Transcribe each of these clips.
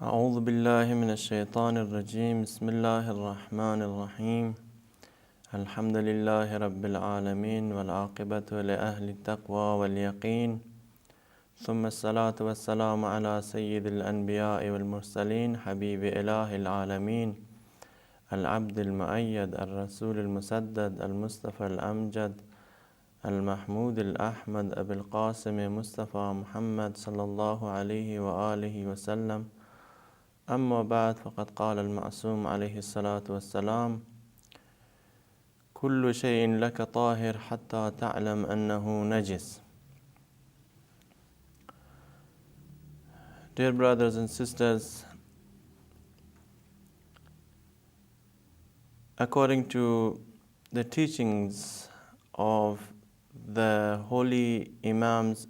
أعوذ بالله من الشيطان الرجيم بسم الله الرحمن الرحيم الحمد لله رب العالمين والعاقبة لأهل التقوى واليقين ثم الصلاة والسلام على سيد الأنبياء والمرسلين حبيب إله العالمين العبد المؤيد الرسول المسدد المصطفى الأمجد المحمود الأحمد أبي القاسم مصطفى محمد صلى الله عليه وآله وسلم أما بعد فقد قال المعصوم عليه الصلاة والسلام كل شيء لك طاهر حتى تعلم أنه نجس. Dear brothers and sisters, according to the teachings of the holy imams,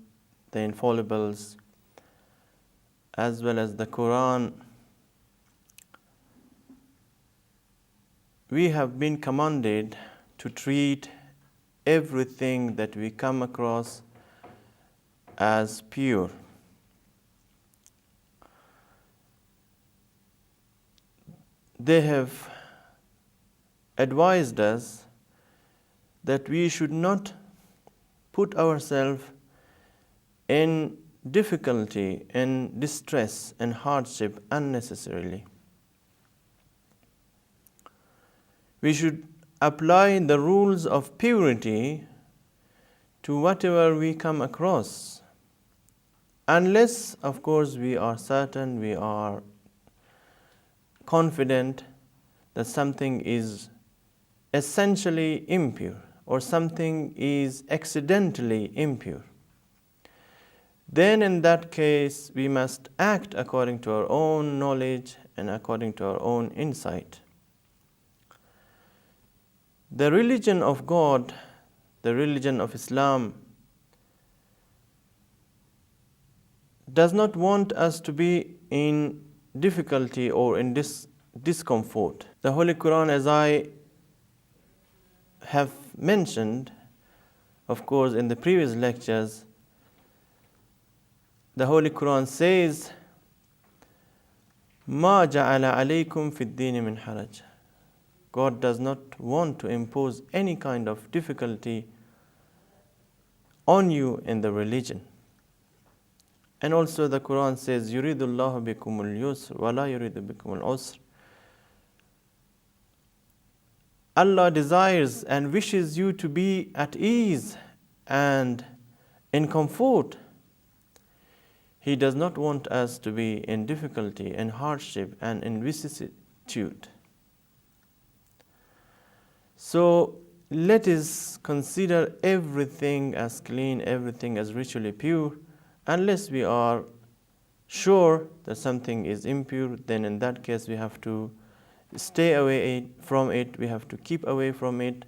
the infallibles, as well as the Quran, we have been commanded to treat everything that we come across as pure. They have advised us that we should not put ourselves in difficulty, in distress and hardship unnecessarily. We should apply the rules of purity to whatever we come across, unless, of course, we are certain, we are confident that something is essentially impure or something is accidentally impure. Then in that case, we must act according to our own knowledge and according to our own insight. The religion of God, the religion of Islam, does not want us to be in difficulty or in discomfort. The Holy Quran, as I have mentioned, of course, in the previous lectures, the Holy Quran says, مَا جَعَلَ عَلَيْكُمْ فِي الدِّينِ مِنْ حَرَجٍ. God does not want to impose any kind of difficulty on you in the religion. And also the Quran says, يُرِيدُ اللَّهُ بِكُمُ الْيُسْرَ وَلَا يُرِيدُ بِكُمُ الْعُسْرَ. Allah desires and wishes you to be at ease and in comfort. He does not want us to be in difficulty and hardship and in vicissitude. So let us consider everything as clean, everything as ritually pure. Unless we are sure that something is impure, then in that case we have to stay away from it, we have to keep away from it,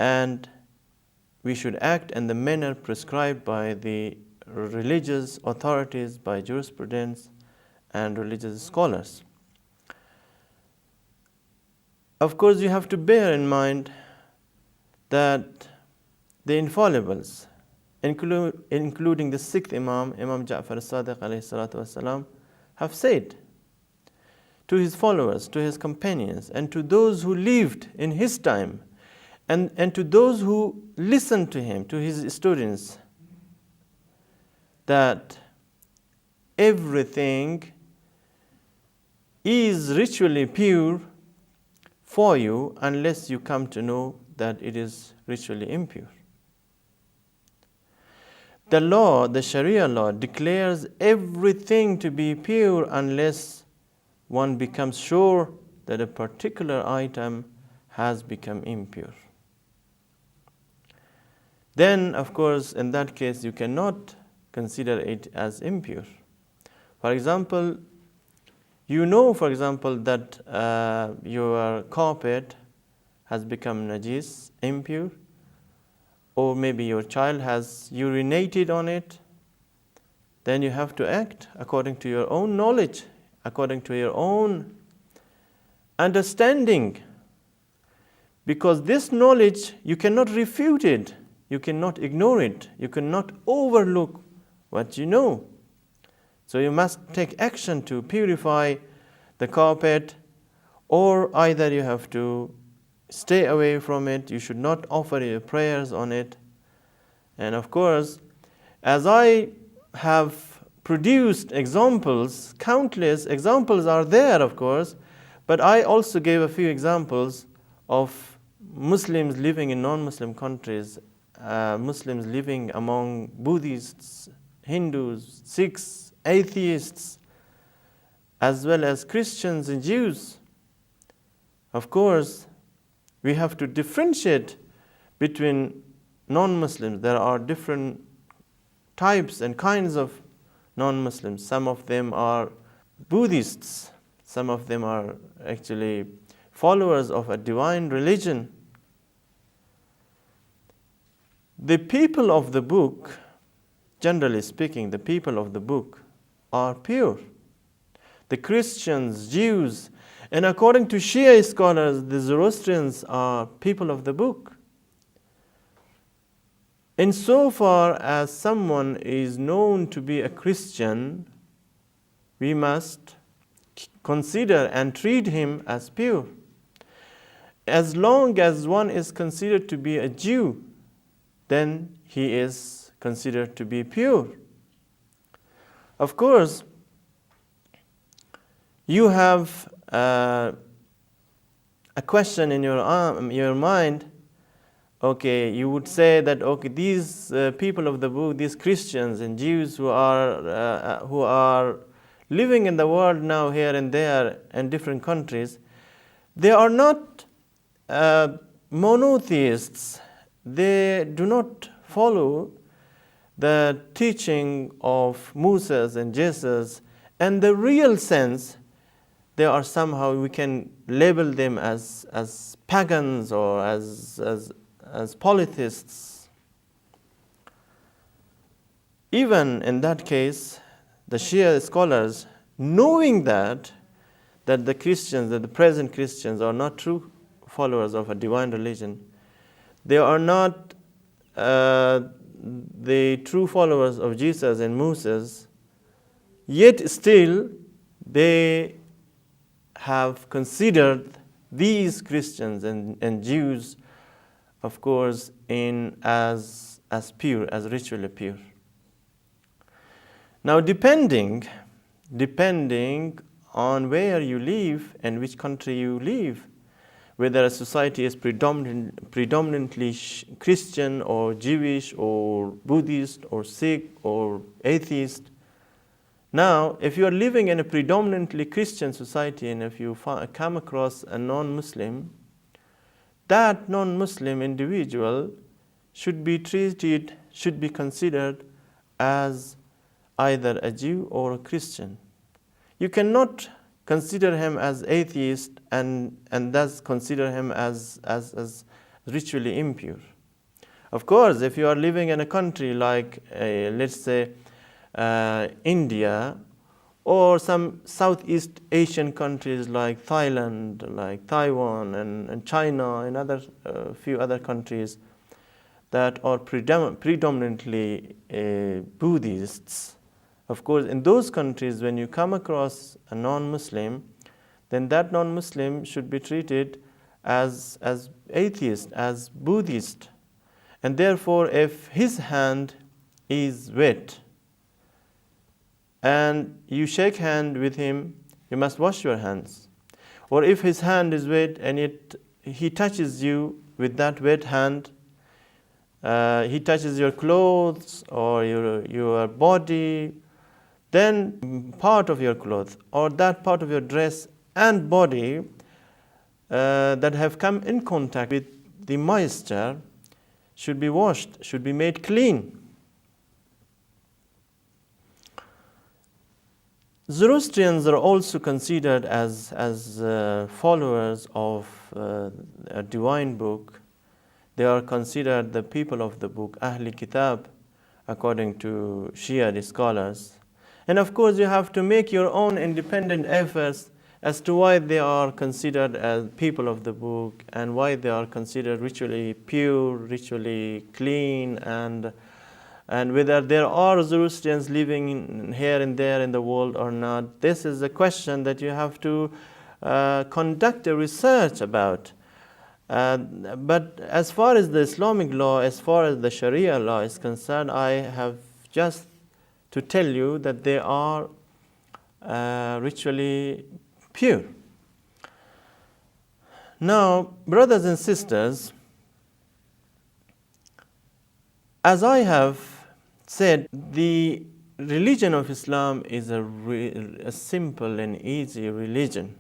and we should act in the manner prescribed by the religious authorities, by jurisprudence and religious scholars. Of course, you have to bear in mind that the infallibles, including the sixth Imam, Imam Ja'far al-Sadiq alayhi salatu wasalam, have said to his followers, to his companions, and to those who lived in his time, and to those who listened to him, to his students, that everything is ritually pure for you unless you come to know that it is ritually impure. The law, the Sharia law, declares everything to be pure unless one becomes sure that a particular item has become impure. then of course in that case you cannot consider it as impure. For example, for example, that your carpet has become najis, impure, or maybe your child has urinated on it, then you have to act according to your own knowledge, according to your own understanding. Because this knowledge, you cannot refute it, you cannot ignore it, you cannot overlook what you know. So you must take action to purify the carpet, or either you have to stay away from it, you should not offer your prayers on it. And of course, as I have produced examples, countless examples are there of course, but I also gave a few examples of Muslims living in non-Muslim countries, Muslims living among Buddhists, Hindus, Sikhs, atheists, as well as Christians and Jews. Of course, we have to differentiate between non-Muslims. There are different types and kinds of non-Muslims. Some of them are Buddhists, some of them are actually followers of a divine religion. The people of the book, generally speaking, the people of the book are pure. The Christians, Jews, and according to Shia scholars, the Zoroastrians are people of the book. Insofar as someone is known to be a Christian, we must consider and treat him as pure. As long as one is considered to be a Jew, then he is considered to be pure. Of course, you have a question in your mind. Okay, you would say that okay, these people of the book, these Christians and Jews who are living in the world now here and there in different countries, they are not monotheists. They do not follow the teaching of Moses and Jesus. And the real sense, they are somehow, we can label them as pagans or as polytheists. Even in that case, the Shia scholars, knowing that the Christians, that the present Christians are not true followers of a divine religion, they are not the true followers of Jesus and Moses, yet still they have considered these Christians and Jews, of course, as pure, as ritually pure. Now, depending on where you live and which country you live, whether a society is predominantly Christian or Jewish or Buddhist or Sikh or atheist. Now, if you are living in a predominantly Christian society and if you come across a non-Muslim, that non-Muslim individual should be considered as either a Jew or a Christian. You cannot consider him as atheist and thus consider him as ritually impure. Of course, if you are living in a country like, let's say, India, or some Southeast Asian countries like Thailand, like Taiwan and China and few other countries that are predominantly Buddhists. Of course, in those countries, when you come across a non-Muslim, then that non-Muslim should be treated as atheist, as Buddhist. And therefore, if his hand is wet and you shake hand with him, you must wash your hands. Or if his hand is wet and he touches you with that wet hand, he touches your clothes or your body, then part of your clothes or that part of your dress and body that have come in contact with the moisture, should be washed, should be made clean. Zoroastrians are also considered as followers of a divine book. They are considered the people of the book, Ahli Kitab, according to Shia scholars. And of course, you have to make your own independent efforts as to why they are considered as people of the book and why they are considered ritually pure, ritually clean, and whether there are Zoroastrians living here and there in the world or not. This is a question that you have to conduct a research about. But as far as the Islamic law, as far as the Sharia law is concerned, I have just to tell you that they are ritually pure. Now, brothers and sisters, as I have said, the religion of Islam is a simple and easy religion.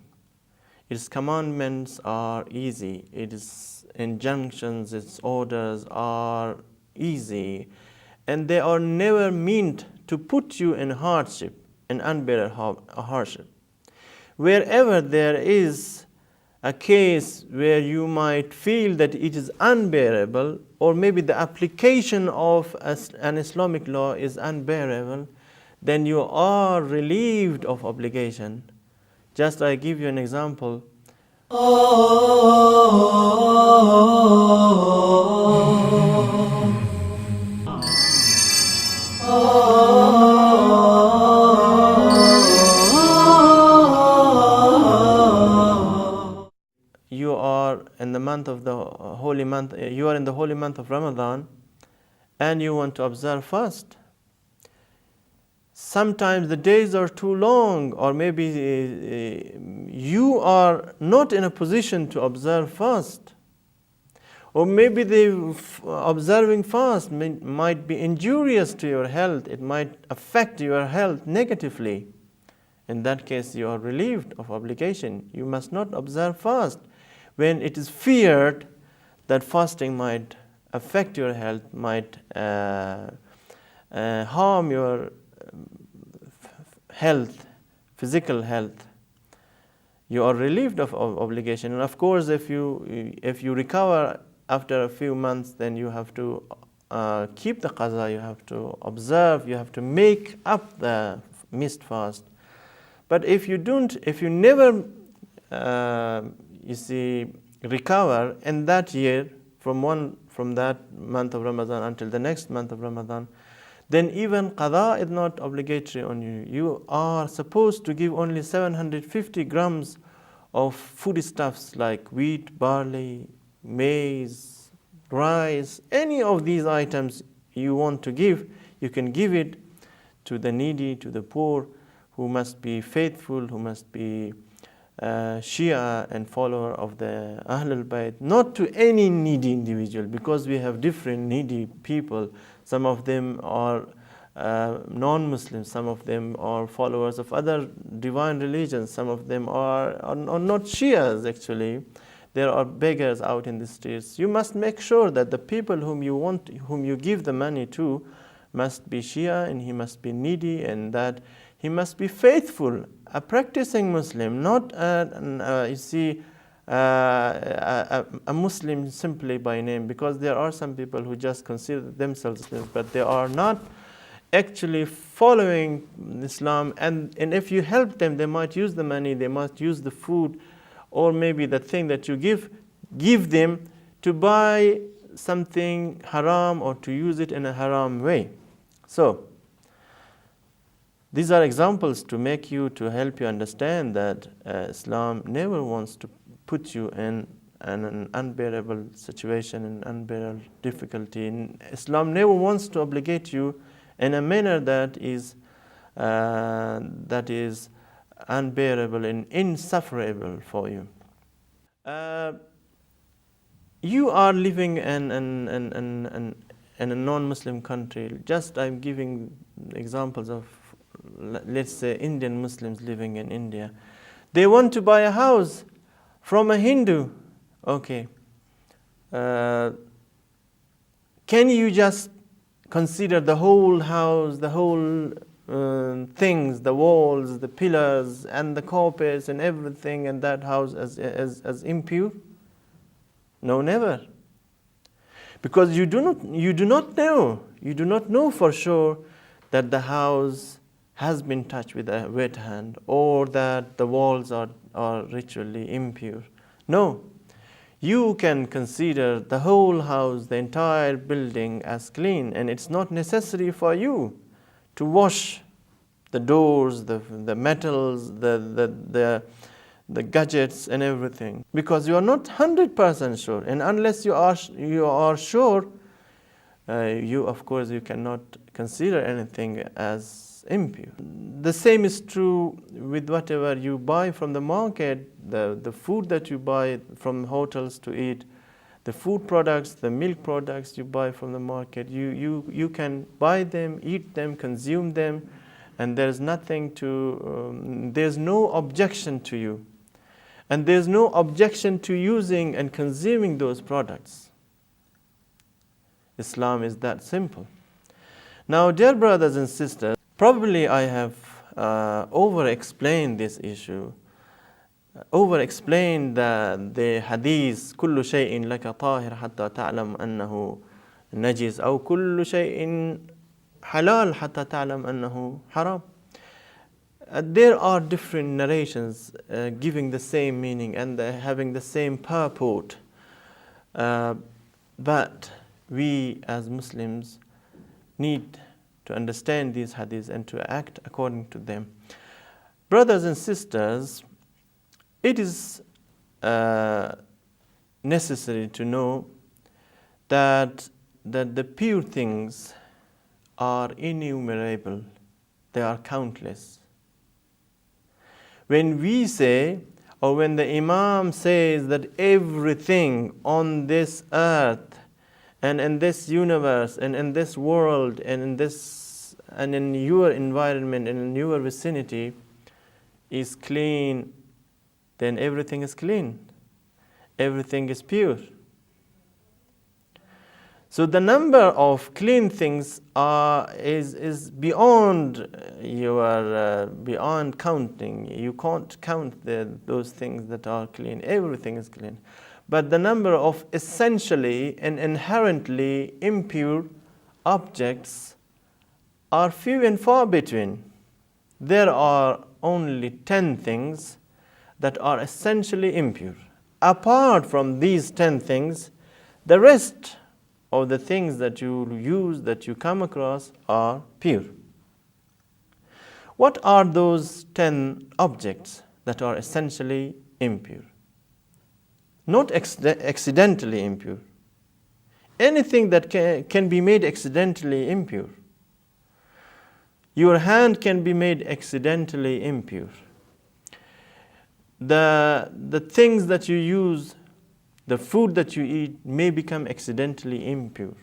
Its commandments are easy. Its injunctions, its orders are easy. And they are never meant to put you in hardship, in unbearable hardship. Wherever there is a case where you might feel that it is unbearable, or maybe the application of an Islamic law is unbearable, then you are relieved of obligation. Just I give you an example. You are in the month of the holy month, you are in the holy month of Ramadan, and you want to observe fast. Sometimes the days are too long, or maybe you are not in a position to observe fast. Or maybe observing fast might be injurious to your health. It might affect your health negatively. In that case, you are relieved of obligation. You must not observe fast when it is feared that fasting might affect your health, might harm your health, physical health. You are relieved of obligation. And of course, if you recover after a few months, then you have to keep the qaza, you have to observe, you have to make up the missed fast. But if you never recover in that year, from that month of Ramadan until the next month of Ramadan, then even qada is not obligatory on you. You are supposed to give only 750 grams of foodstuffs like wheat, barley, maize, rice, any of these items you want to give, you can give it to the needy, to the poor, who must be faithful, who must be Shia and follower of the Ahlul Bayt, not to any needy individual, because we have different needy people. Some of them are non-Muslims, some of them are followers of other divine religions, some of them are not Shias actually. There are beggars out in the streets. You must make sure that the people whom you give the money to must be Shia, and he must be needy, and that he must be faithful, a practicing Muslim, not a Muslim simply by name, because there are some people who just consider themselves Muslims, but they are not actually following Islam. And if you help them, they might use the money, they might use the food, or maybe the thing that you give them to buy something haram or to use it in a haram way. So these are examples to help you understand that Islam never wants to put you in an unbearable situation, an unbearable difficulty. And Islam never wants to obligate you in a manner that is unbearable and insufferable for you. You are living in a non-Muslim country. Just I'm giving examples of, let's say, Indian Muslims living in India. They want to buy a house from a Hindu. Okay. Can you just consider the whole house, the whole things, the walls, the pillars, and the carpets, and everything in that house as impure? No, never. Because you do not know for sure that the house has been touched with a wet hand, or that the walls are ritually impure. No. You can consider the whole house, the entire building as clean, and it's not necessary for you to wash the doors, the metals, the gadgets and everything, because you are not 100% sure. And unless you are sure, of course you cannot consider anything as impure. The same is true with whatever you buy from the market, the food that you buy from hotels to eat, the food products, the milk products you buy from the market. You can buy them, eat them, consume them, and there's nothing to, there's no objection to you. And there's no objection to using and consuming those products. Islam is that simple. Now, dear brothers and sisters, probably I have over-explained this issue, over-explained the hadith, كل شيء لك طاهر حتى تعلم أنه نجس أو كل شيء حلال حتى تعلم أنه حرام. There are different narrations giving the same meaning and having the same purport. But we as Muslims need to understand these hadiths and to act according to them. Brothers and sisters, it is necessary to know that the pure things are innumerable. They are countless. When we say, or when the Imam says that everything on this earth and in this universe and in this world and in your environment and in your vicinity is clean, then everything is clean. Everything is pure. So the number of clean things is beyond beyond counting. You can't count those things that are clean. Everything is clean. But the number of essentially and inherently impure objects are few and far between. There are only 10 things that are essentially impure. Apart from these 10 things, the rest of the things that you use, that you come across, are pure. What are those 10 objects that are essentially impure? Not accidentally impure. Anything that can be made accidentally impure. Your hand can be made accidentally impure. The things that you use, the food that you eat may become accidentally impure.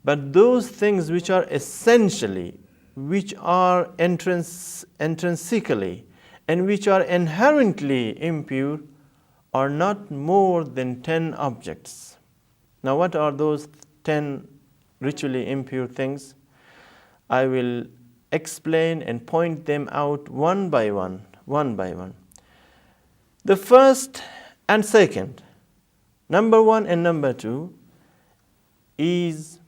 But those things which are essentially, which are intrinsically, and which are inherently impure are not more than 10 objects. Now, what are those 10 ritually impure things? I will explain and point them out one by one. The first and second, number 1 and number 2, is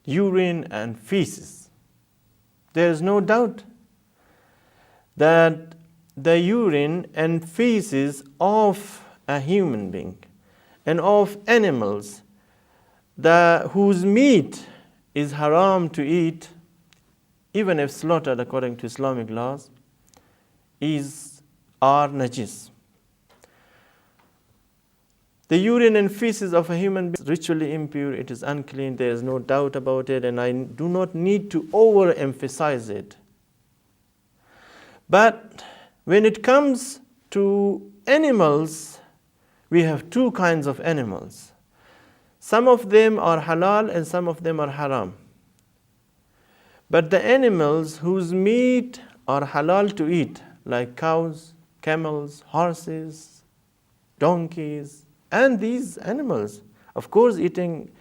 urine and feces. There is no doubt that the urine and feces of a human being and of animals whose meat is haram to eat, even if slaughtered according to Islamic laws, are najis. The urine and feces of a human being is ritually impure, it is unclean, there is no doubt about it, and I do not need to overemphasize it. But when it comes to animals, we have two kinds of animals. Some of them are halal and some of them are haram. But the animals whose meat are halal to eat, like cows, camels, horses, donkeys, and these animals, of course, eating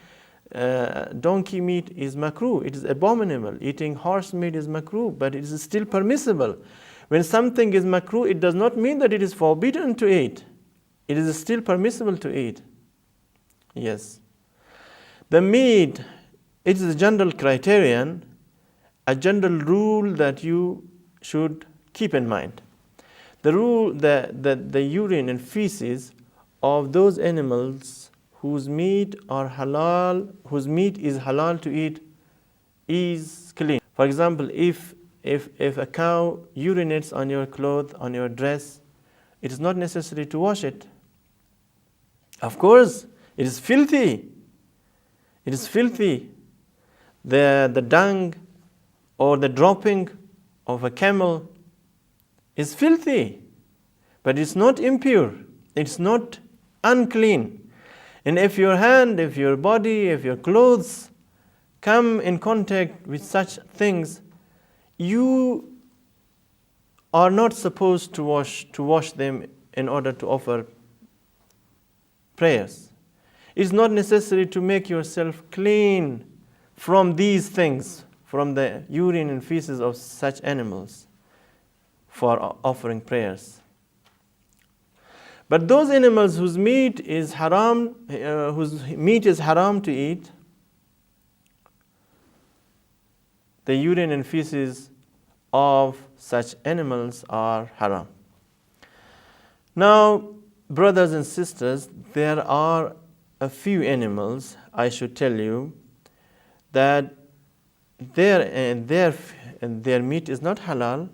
donkey meat is makruh, it is abominable. Eating horse meat is makruh, but it is still permissible. When something is makruh, it does not mean that it is forbidden to eat. It is still permissible to eat. Yes. The meat, it is a general criterion, a general rule that you should keep in mind. The rule that the urine and feces of those animals whose meat are halal, whose meat is halal to eat, is clean. For example, if a cow urinates on your clothes, on your dress, it is not necessary to wash it. Of course, it is filthy. It is filthy. The dung or the dropping of a camel is filthy, but it's not impure. It's not unclean. And if your hand, if your body, if your clothes come in contact with such things, you are not supposed to wash them in order to offer prayers. It's not necessary to make yourself clean from these things, from the urine and feces of such animals, for offering prayers. But those animals whose meat is haram to eat, the urine and feces of such animals are haram. Now, brothers and sisters, there are a few animals, I should tell you, that their meat is not halal,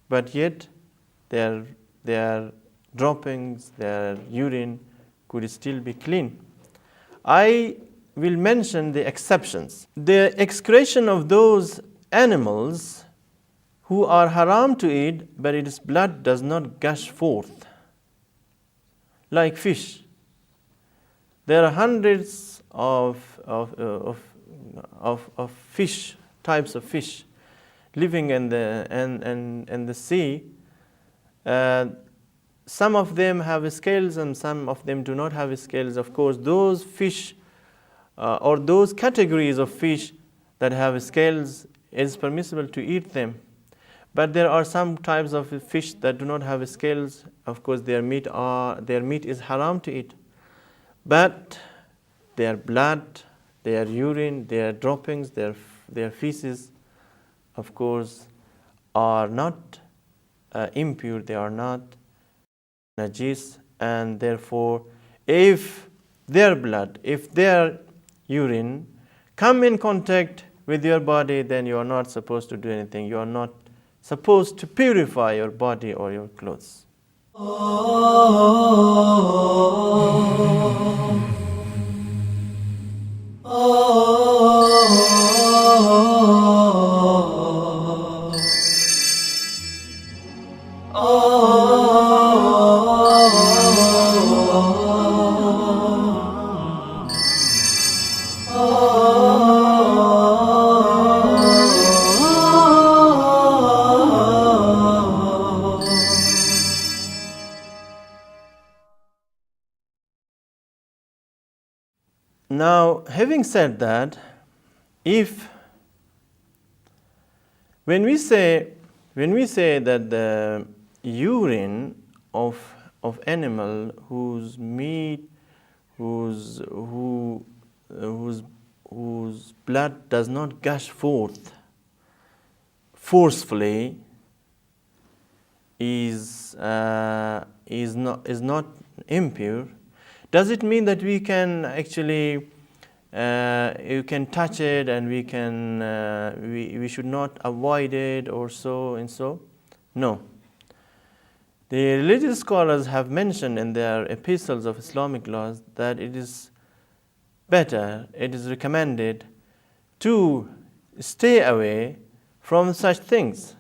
but yet their droppings, their urine could still be clean. I will mention the exceptions. The excretion of those animals who are haram to eat, but its blood does not gush forth, like fish. There are hundreds of fish, types of fish, living in the sea. Some of them have scales and some of them do not have scales. Of course, those fish or those categories of fish that have scales, it is permissible to eat them. But there are some types of fish that do not have scales. Of course, their meat is haram to eat. But their blood, their urine, their droppings, their feces, of course, are not impure. They are not najis, and therefore, if their blood, if their urine come in contact with your body, then you are not supposed to do anything. You are not supposed to purify your body or your clothes. Now, having said that, when we say that the urine of animal whose meat, whose blood does not gush forth forcefully is not impure, does it mean that we can actually you can touch it and we should not avoid it or so and so? No. The religious scholars have mentioned in their epistles of Islamic laws that it is better, it is recommended to stay away from such things.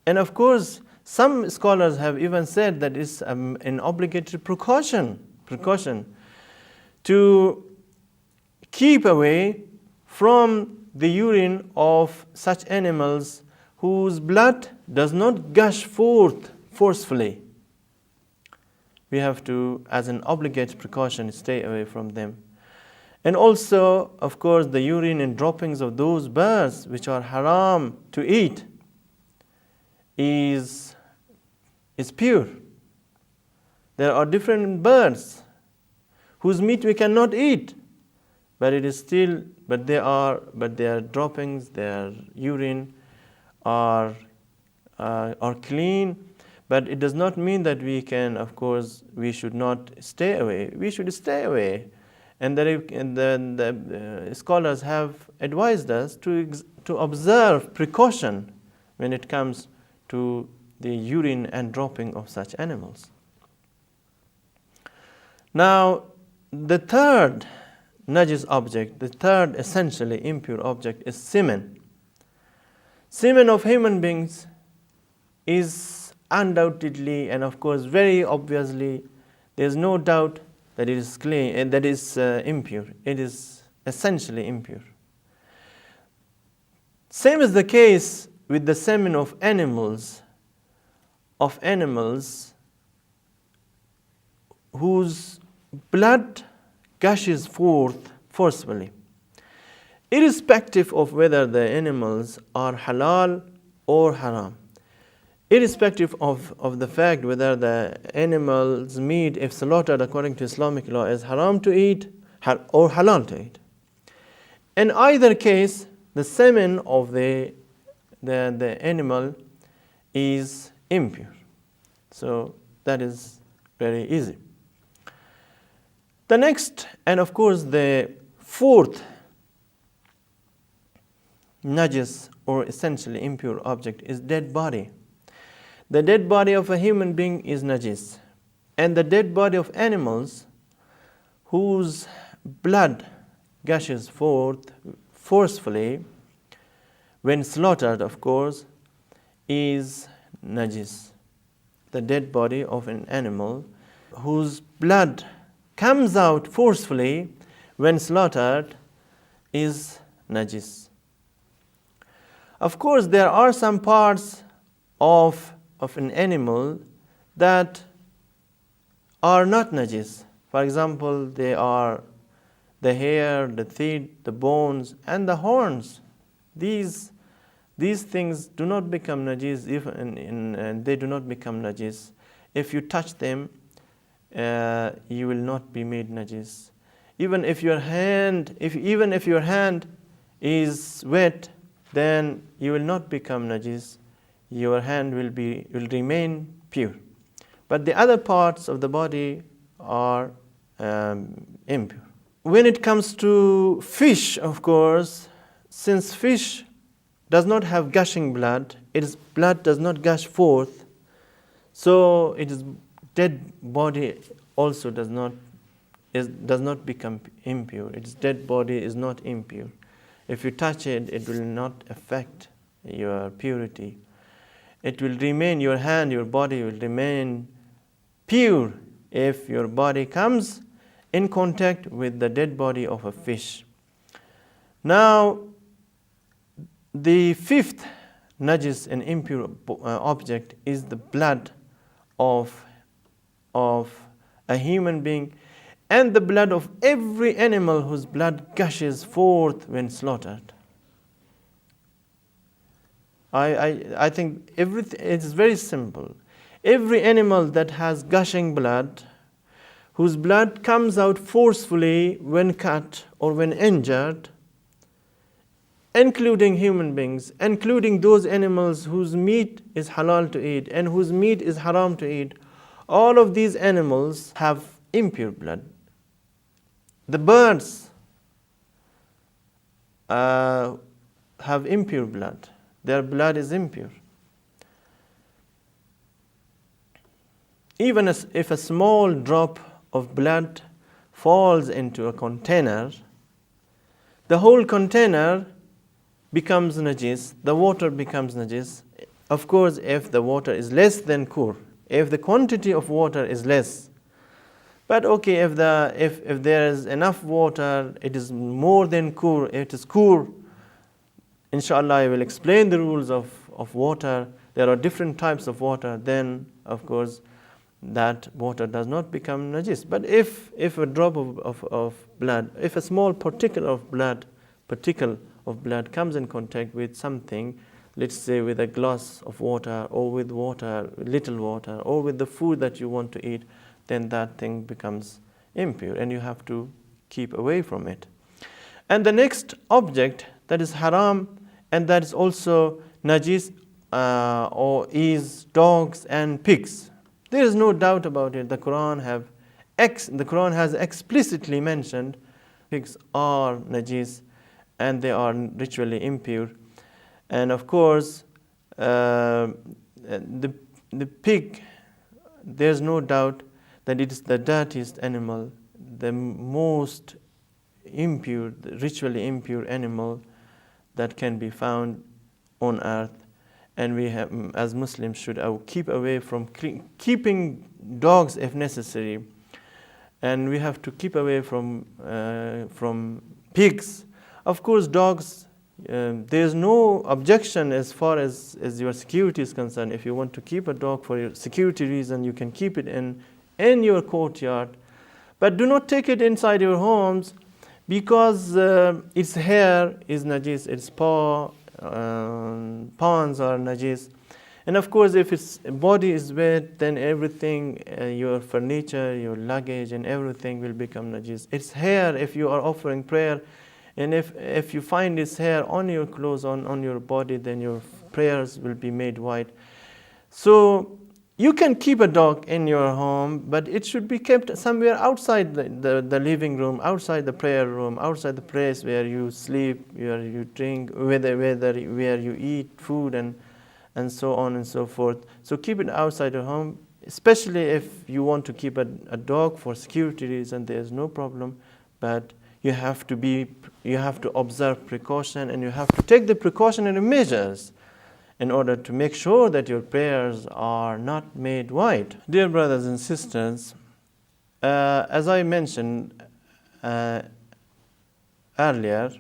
And of course, some scholars have even said that it's an obligatory precaution to keep away from the urine of such animals whose blood does not gush forth forcefully. We have to, as an obligate precaution, stay away from them. And also, of course, the urine and droppings of those birds which are haram to eat is pure. There are different birds whose meat we cannot eat, but their droppings, their urine are clean. But it does not mean that we should not stay away. We should stay away. And the scholars have advised us to observe precaution when it comes to the urine and dropping of such animals. Now, the third najis object, the third essentially impure object is semen. Semen of human beings is undoubtedly and of course very obviously, there is no doubt that it is clean and that is impure. It is essentially impure. Same is the case with the semen of animals whose blood gushes forth forcefully, irrespective of whether the animals are halal or haram. Irrespective of the fact whether the animal's meat, if slaughtered according to Islamic law, is haram to eat or halal to eat. In either case, the semen of the animal is impure. So that is very easy. The next, and of course the fourth najis or essentially impure object is dead body. The dead body of a human being is najis, and the dead body of animals whose blood gushes forth forcefully when slaughtered, of course, is najis. The dead body of an animal whose blood comes out forcefully when slaughtered is najis. Of course, there are some parts of an animal that are not najis. For example, they are the hair, the teeth, the bones, and the horns. These things do not become najis and they do not become najis. If you touch them, you will not be made najis. Even if your hand is wet, then you will not become najis. Your hand will remain pure. But the other parts of the body are impure. When it comes to fish, of course, since fish does not have gushing blood, its blood does not gush forth, so its dead body also does not become impure. Its dead body is not impure. If you touch it, it will not affect your purity. It will remain, your hand, your body will remain pure if your body comes in contact with the dead body of a fish. Now, the fifth najis and impure object is the blood of a human being and the blood of every animal whose blood gushes forth when slaughtered. I think it is very simple. Every animal that has gushing blood, whose blood comes out forcefully when cut or when injured, including human beings, including those animals whose meat is halal to eat and whose meat is haram to eat, all of these animals have impure blood. The birds have impure blood. Their blood is impure. Even if a small drop of blood falls into a container, the whole container becomes najis, the water becomes najis. Of course, if the water is less than kur, if the quantity of water is less. But okay, if there is enough water, it is more than kur, it is kur. Inshallah, I will explain the rules of water. There are different types of water. Then, of course, that water does not become najis. But if a drop of blood, if a small particle of blood comes in contact with something, let's say with a glass of water, or with water, little water, or with the food that you want to eat, then that thing becomes impure and you have to keep away from it. And the next object that is haram and that is also najis or is dogs and pigs. There is no doubt about it. The Quran has explicitly mentioned pigs are najis and they are ritually impure. And of course, the pig, there's no doubt that it is the dirtiest animal, the most impure, ritually impure animal that can be found on earth. And we have, as Muslims, should keep away from keeping dogs if necessary. And we have to keep away from pigs. Of course, dogs, there's no objection as far as your security is concerned. If you want to keep a dog for your security reason, you can keep it in your courtyard. But do not take it inside your homes because its hair is najis, its pawns are najis. And of course, if its body is wet, then everything, your furniture, your luggage, and everything will become najis. Its hair, if you are offering prayer, and if you find its hair on your clothes, on your body, then your prayers will be made white. So you can keep a dog in your home, but it should be kept somewhere outside the living room, outside the prayer room, outside the place where you sleep, where you drink, where you eat food, and so on and so forth. So keep it outside your home, especially if you want to keep a dog for security reasons. There's no problem, but you have to observe precaution, and you have to take the precautionary measures in order to make sure that your prayers are not made white. Dear brothers and sisters, as I mentioned earlier,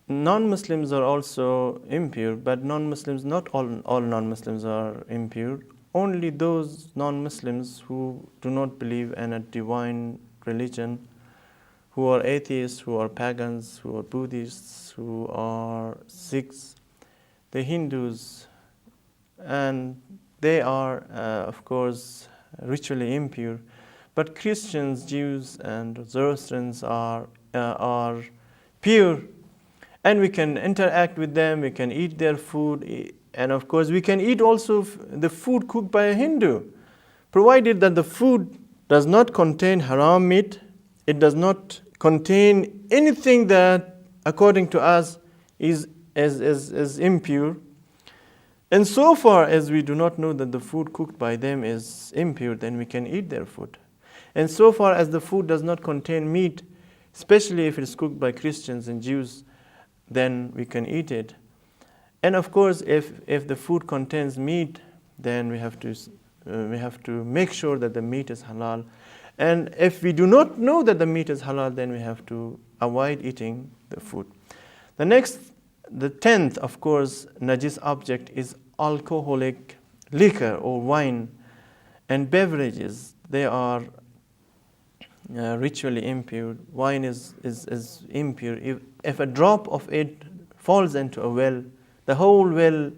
non-Muslims are also impure, but non-Muslims, not all non-Muslims are impure. Only those non-Muslims who do not believe in a divine religion, who are atheists, who are pagans, who are Buddhists, who are Sikhs, the Hindus, and they are, of course, ritually impure. But Christians, Jews, and Zoroastrians are pure, and we can interact with them, we can eat their food, and of course we can eat also the food cooked by a Hindu, provided that the food does not contain haram meat, it does not contain anything that, according to us, is impure. And so far as we do not know that the food cooked by them is impure, then we can eat their food. And so far as the food does not contain meat, especially if it is cooked by Christians and Jews, then we can eat it. And of course, if the food contains meat, then we have to make sure that the meat is halal. And if we do not know that the meat is halal, then we have to avoid eating the food. The 10th, of course, najis object is alcoholic liquor or wine and beverages. They are ritually impure. Wine is impure. If a drop of it falls into a well, the whole well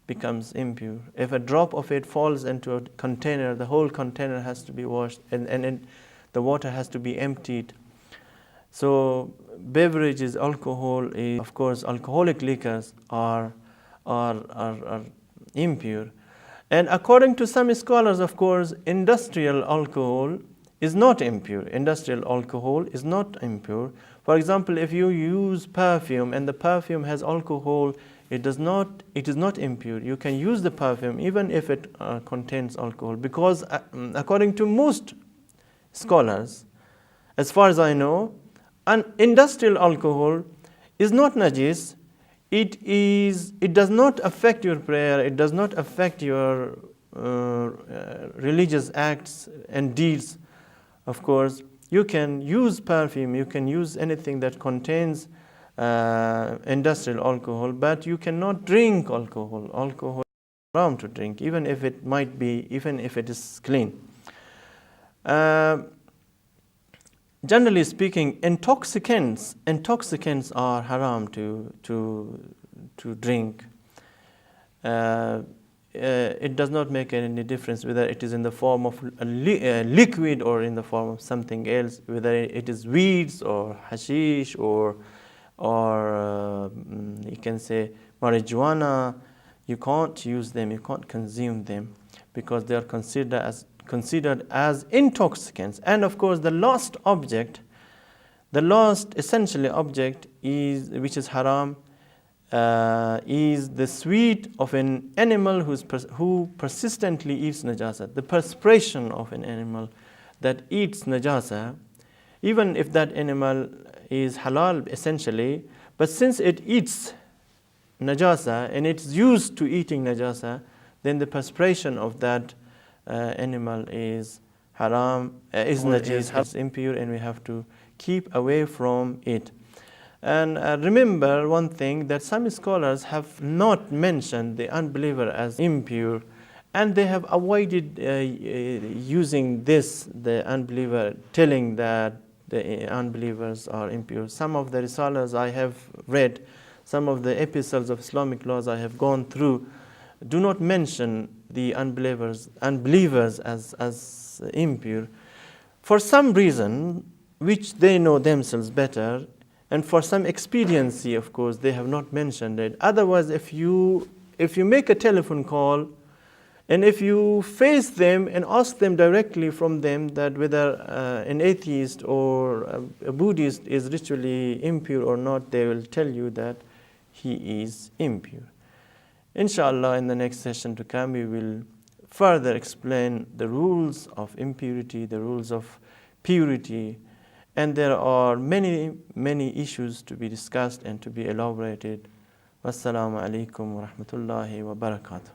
becomes impure. If a drop of it falls into a container, the whole container has to be washed, and the water has to be emptied. So beverages, alcohol, of course, alcoholic liquors are impure. And according to some scholars, of course, industrial alcohol is not impure. Industrial alcohol is not impure. For example, if you use perfume and the perfume has alcohol, it is not impure. You can use the perfume even if it contains alcohol, because according to most scholars, as far as I know, an industrial alcohol is not najis. It does not affect your prayer. It does not affect your religious acts and deeds. Of course, you can use perfume. You can use anything that contains industrial alcohol, but you cannot drink alcohol. Alcohol haram to drink, even if it is clean. Generally speaking, intoxicants are haram to drink. It does not make any difference whether it is in the form of a liquid or in the form of something else, whether it is weeds or hashish or you can say marijuana. You can't use them, you can't consume them, because they are considered as intoxicants. And of course, the last essentially object which is haram, is the sweat of an animal who persistently eats najasa. The perspiration of an animal that eats najasa, even if that animal is halal essentially, but since it eats najasa and it's used to eating najasa, then the perspiration of that animal is haram, is impure, and we have to keep away from it. And remember one thing, that some scholars have not mentioned the unbeliever as impure, and they have avoided using the unbeliever, telling that the unbelievers are impure. Some of the risalas I have read, some of the epistles of Islamic laws I have gone through, do not mention the unbelievers as impure. For some reason, which they know themselves better, and for some expediency, of course, they have not mentioned it. Otherwise, if you make a telephone call, and if you face them and ask them directly from them that whether an atheist or a Buddhist is ritually impure or not, they will tell you that he is impure. Inshallah, in the next session to come, we will further explain the rules of impurity, the rules of purity, and there are many, many issues to be discussed and to be elaborated. Wassalamu alaikum wa rahmatullahi wa barakatuh.